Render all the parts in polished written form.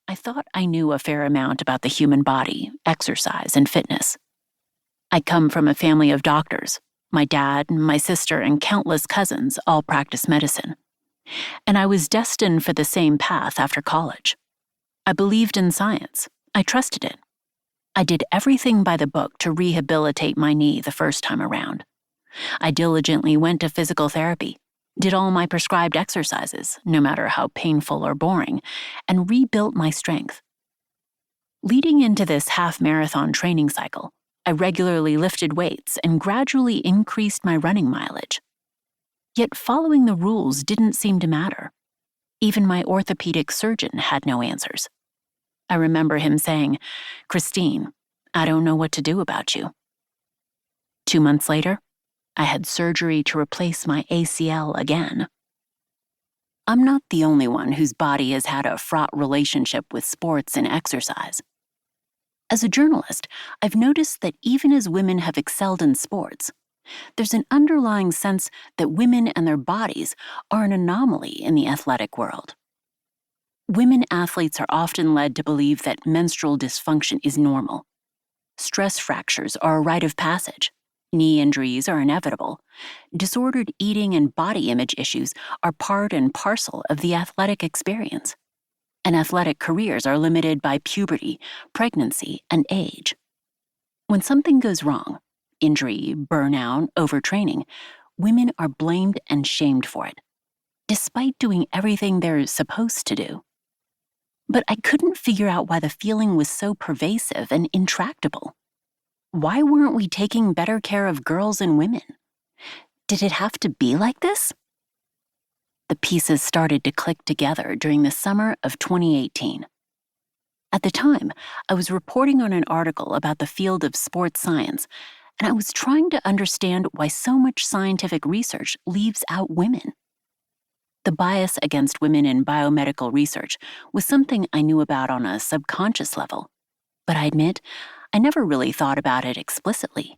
I thought I knew a fair amount about the human body, exercise, and fitness. I come from a family of doctors. My dad, my sister, and countless cousins all practice medicine. And I was destined for the same path after college. I believed in science. I trusted it. I did everything by the book to rehabilitate my knee the first time around. I diligently went to physical therapy, did all my prescribed exercises, no matter how painful or boring, and rebuilt my strength. Leading into this half-marathon training cycle, I regularly lifted weights and gradually increased my running mileage. Yet following the rules didn't seem to matter. Even my orthopedic surgeon had no answers. I remember him saying, "Christine, I don't know what to do about you." 2 months later, I had surgery to replace my ACL again. I'm not the only one whose body has had a fraught relationship with sports and exercise. As a journalist, I've noticed that even as women have excelled in sports, there's an underlying sense that women and their bodies are an anomaly in the athletic world. Women athletes are often led to believe that menstrual dysfunction is normal. Stress fractures are a rite of passage. Knee injuries are inevitable. Disordered eating and body image issues are part and parcel of the athletic experience. And athletic careers are limited by puberty, pregnancy, and age. When something goes wrong, injury, burnout, overtraining, women are blamed and shamed for it, despite doing everything they're supposed to do. But I couldn't figure out why the feeling was so pervasive and intractable. Why weren't we taking better care of girls and women? Did it have to be like this? The pieces started to click together during the summer of 2018. At the time, I was reporting on an article about the field of sports science, and I was trying to understand why so much scientific research leaves out women. The bias against women in biomedical research was something I knew about on a subconscious level, but I admit I never really thought about it explicitly.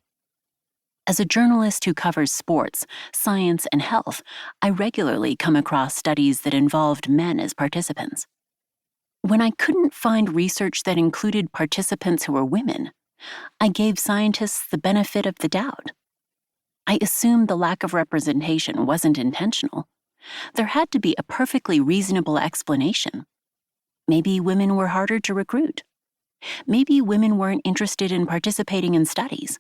As a journalist who covers sports, science, and health, I regularly come across studies that involved men as participants. When I couldn't find research that included participants who were women, I gave scientists the benefit of the doubt. I assumed the lack of representation wasn't intentional. There had to be a perfectly reasonable explanation. Maybe women were harder to recruit. Maybe women weren't interested in participating in studies.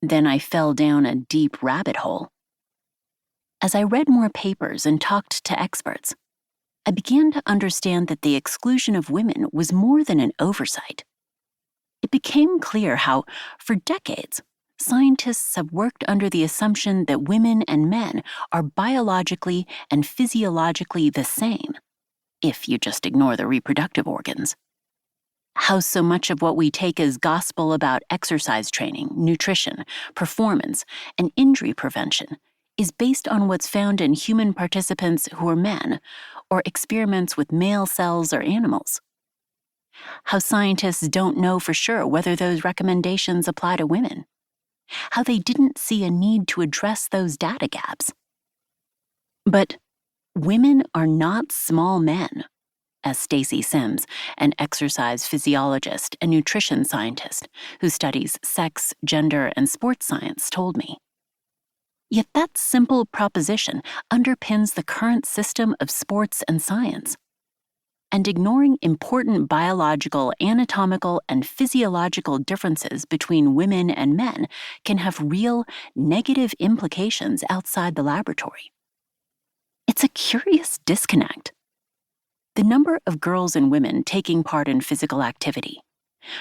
Then I fell down a deep rabbit hole. As I read more papers and talked to experts, I began to understand that the exclusion of women was more than an oversight. It became clear how, for decades, scientists have worked under the assumption that women and men are biologically and physiologically the same, if you just ignore the reproductive organs. How so much of what we take as gospel about exercise training, nutrition, performance, and injury prevention is based on what's found in human participants who are men, or experiments with male cells or animals. How scientists don't know for sure whether those recommendations apply to women. How they didn't see a need to address those data gaps. But women are not small men, as Stacy Sims, an exercise physiologist and nutrition scientist who studies sex, gender, and sports science, told me. Yet that simple proposition underpins the current system of sports and science. And ignoring important biological, anatomical, and physiological differences between women and men can have real, negative implications outside the laboratory. It's a curious disconnect. The number of girls and women taking part in physical activity,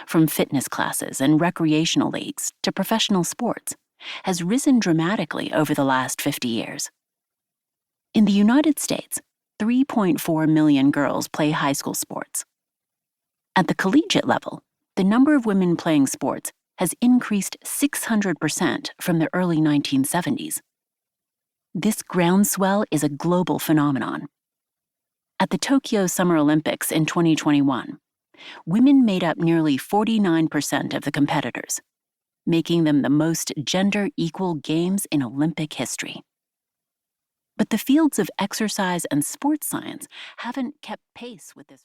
from fitness classes and recreational leagues to professional sports, has risen dramatically over the last 50 years. In the United States, 3.4 million girls play high school sports. At the collegiate level, the number of women playing sports has increased 600% from the early 1970s. This groundswell is a global phenomenon. At the Tokyo Summer Olympics in 2021, women made up nearly 49% of the competitors, making them the most gender-equal games in Olympic history. But the fields of exercise and sports science haven't kept pace with this.